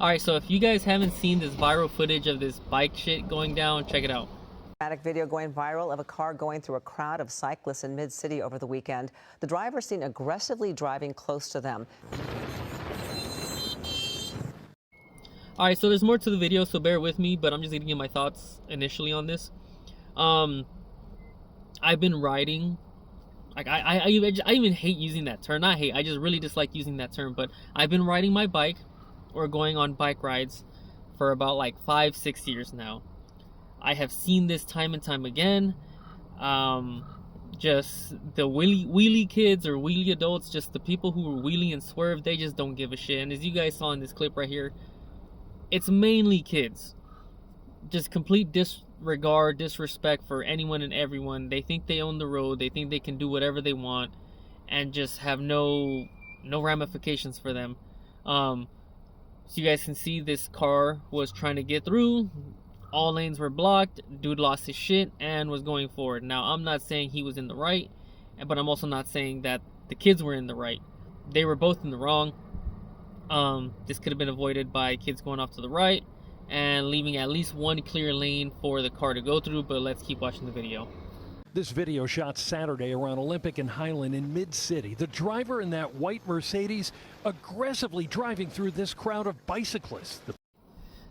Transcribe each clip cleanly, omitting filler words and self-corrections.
Alright, so if you guys haven't seen this viral footage of this bike shit going down, check it out. Dramatic video going viral of a car going through a crowd of cyclists in mid-city over the weekend. The driver seen aggressively driving close to them. Alright, so there's more to the video, so bear with me, but I'm just gonna give my thoughts initially on this. I've been riding, like I even hate using that term. Not hate, I just really dislike using that term, but I've been riding my bike or going on bike rides for about like 5-6 years now. I have seen this time and time again. Just the wheelie kids or wheelie adults, just the people who wheelie and swerve, they just don't give a shit. And as you guys saw in this clip right here, it's mainly kids. Just complete disregard, disrespect for anyone and everyone. They think they own the road. They think they can do whatever they want and just have no ramifications for them. So you guys can see this car was trying to get through. All lanes were blocked. Dude lost his shit and was going forward. Now, I'm not saying he was in the right, but I'm also not saying that the kids were in the right. They were both in the wrong. This could have been avoided by kids going off to the right and leaving at least one clear lane for the car to go through, but let's keep watching the video. This video shot Saturday around Olympic and Highland in mid-city. The driver in that white Mercedes aggressively driving through this crowd of bicyclists.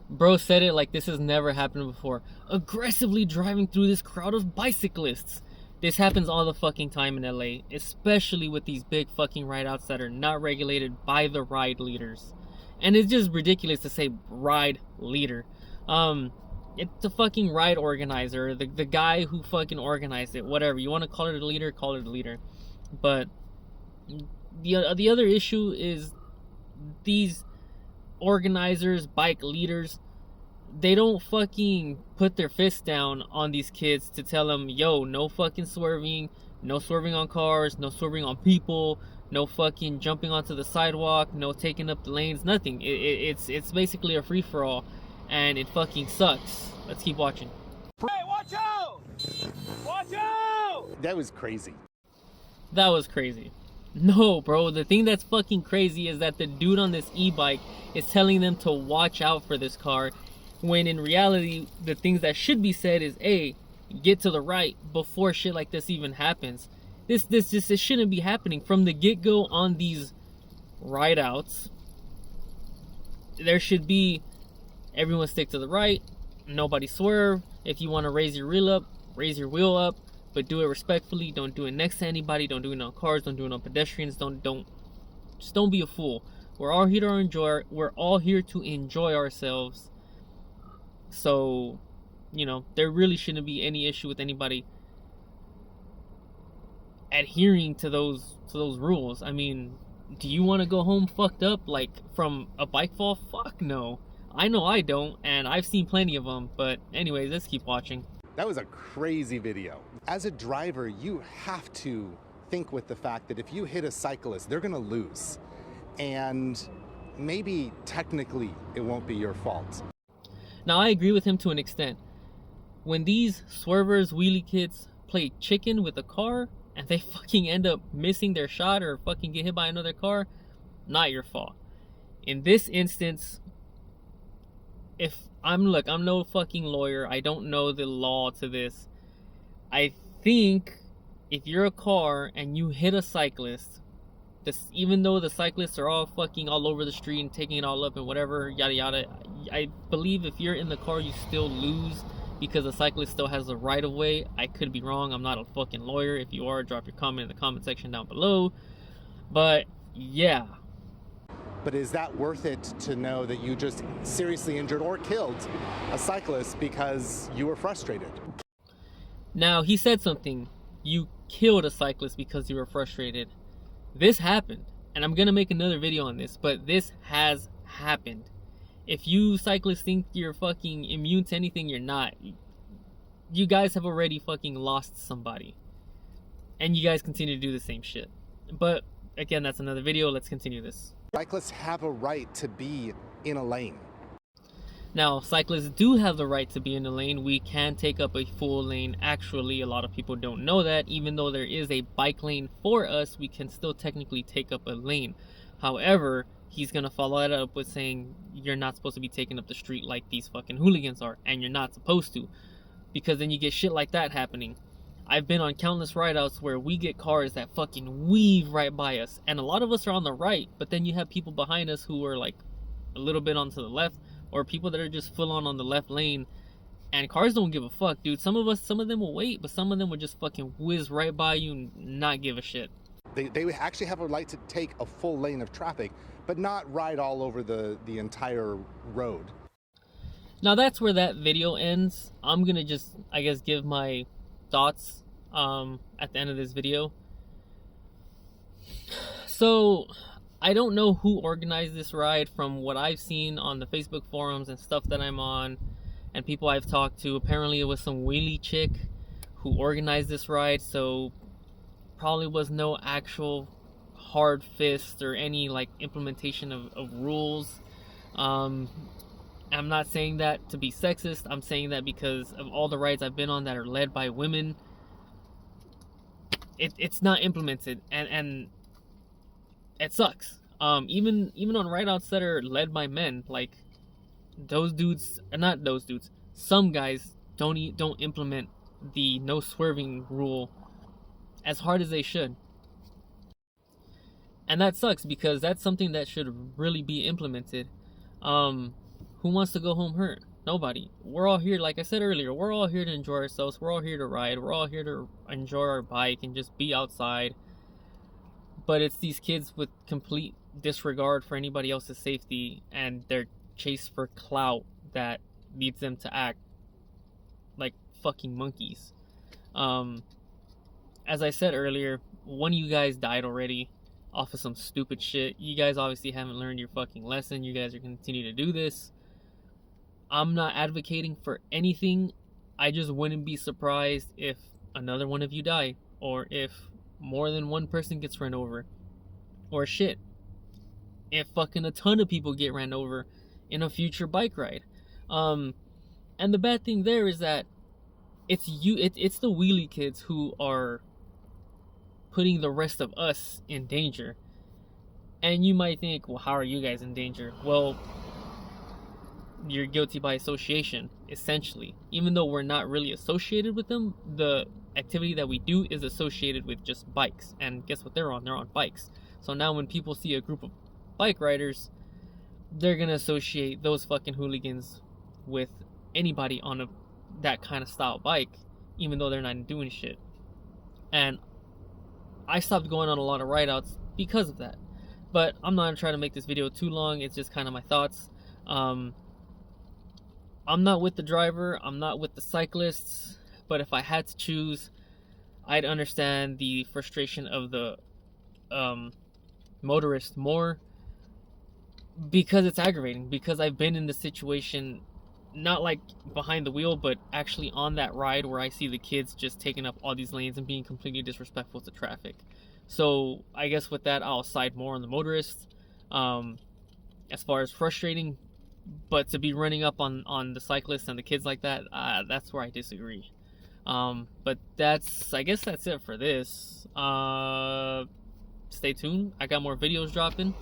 Bro said it like this has never happened before. Aggressively driving through this crowd of bicyclists. This happens all the fucking time in LA, especially with these big fucking rideouts that are not regulated by the ride leaders. And it's just ridiculous to say ride leader. It's a fucking ride organizer, the guy who fucking organized it, whatever. You want to call it a leader, call it a leader. But the other issue is these organizers, bike leaders, they don't fucking put their fists down on these kids to tell them, yo, no fucking swerving, no swerving on cars, no swerving on people, no fucking jumping onto the sidewalk, no taking up the lanes, nothing. It's basically a free-for-all, and it fucking sucks. Let's keep watching. Hey, watch out! Watch out! That was crazy. That was crazy. No, bro, the thing that's fucking crazy is that the dude on this e-bike is telling them to watch out for this car, when in reality, the things that should be said is, hey, get to the right before shit like this even happens. This shouldn't be happening from the get-go on these ride-outs. There should be, everyone stick to the right, nobody swerve. If you want to raise your wheel up, but do it respectfully. Don't do it next to anybody. Don't do it on cars. Don't do it on pedestrians. Just don't be a fool. We're all here to enjoy ourselves. So, you know, there really shouldn't be any issue with anybody adhering to those rules. I mean, do you want to go home fucked up like from a bike fall? Fuck no. I know I don't, and I've seen plenty of them. But anyways, let's keep watching. That was a crazy video. As a driver, you have to think with the fact that if you hit a cyclist, they're gonna lose. And maybe technically it won't be your fault. Now, I agree with him to an extent. When these swervers, wheelie kids play chicken with a car and they fucking end up missing their shot or fucking get hit by another car, not your fault. In this instance, if I'm no fucking lawyer, I don't know the law to this. I think if you're a car and you hit a cyclist, even though the cyclists are all fucking all over the street and taking it all up and whatever, yada yada, I believe if you're in the car, you still lose because the cyclist still has the right of way. I could be wrong. I'm not a fucking lawyer. If you are, drop your comment in the comment section down below. But yeah. But is that worth it to know that you just seriously injured or killed a cyclist because you were frustrated? Now, he said something. You killed a cyclist because you were frustrated. This happened, and I'm gonna make another video on this, but this has happened. If you cyclists think you're fucking immune to anything, you're not. You guys have already fucking lost somebody, and you guys continue to do the same shit. But again, that's another video. Let's continue this. Cyclists have a right to be in a lane. Now, cyclists do have the right to be in the lane. We can take up a full lane. Actually, a lot of people don't know that. Even though there is a bike lane for us, we can still technically take up a lane. However, he's gonna follow that up with saying you're not supposed to be taking up the street like these fucking hooligans are, and you're not supposed to, because then you get shit like that happening. I've been on countless rideouts where we get cars that fucking weave right by us, and a lot of us are on the right, but then you have people behind us who are like a little bit onto the left, or people that are just full on the left lane, and cars don't give a fuck, dude. Some of them will wait, but some of them will just fucking whiz right by you and not give a shit. They actually have a right to take a full lane of traffic, but not ride all over the entire road. Now that's where that video ends. I'm gonna just, I guess, give my thoughts at the end of this video. So I don't know who organized this ride. From what I've seen on the Facebook forums and stuff that I'm on and people I've talked to, apparently it was some wheelie chick who organized this ride, so probably was no actual hard fist or any like implementation of rules. I'm not saying that to be sexist. I'm saying that because of all the rides I've been on that are led by women, it's not implemented, and it sucks. Even on rideouts that are led by men, like those dudes, not those dudes, some guys don't implement the no swerving rule as hard as they should. And that sucks because that's something that should really be implemented. Who wants to go home hurt? Nobody. We're all here, like I said earlier, we're all here to enjoy ourselves. We're all here to ride. We're all here to enjoy our bike and just be outside. But it's these kids with complete disregard for anybody else's safety and their chase for clout that leads them to act like fucking monkeys. As I said earlier, one of you guys died already off of some stupid shit. You guys obviously haven't learned your fucking lesson. You guys are going to continue to do this. I'm not advocating for anything. I just wouldn't be surprised if another one of you die, or if more than one person gets run over, or shit, if fucking a ton of people get ran over in a future bike ride. And the bad thing there is that it's the wheelie kids who are putting the rest of us in danger. And you might think, well, how are you guys in danger? Well, you're guilty by association, essentially. Even though we're not really associated with them, the activity that we do is associated with just bikes. And guess what they're on? They're on bikes. So now when people see a group of bike riders, they're gonna associate those fucking hooligans with anybody on that kind of style bike, even though they're not doing shit. And I stopped going on a lot of rideouts because of that. But I'm not gonna try to make this video too long. It's just kind of my thoughts. I'm not with the driver, I'm not with the cyclists, but if I had to choose, I'd understand the frustration of the motorist more, because it's aggravating, because I've been in the situation, not like behind the wheel, but actually on that ride where I see the kids just taking up all these lanes and being completely disrespectful to traffic. So I guess with that, I'll side more on the motorist as far as frustrating. But to be running up on the cyclists and the kids like that, that's where I disagree. But I guess that's it for this. Stay tuned. I got more videos dropping.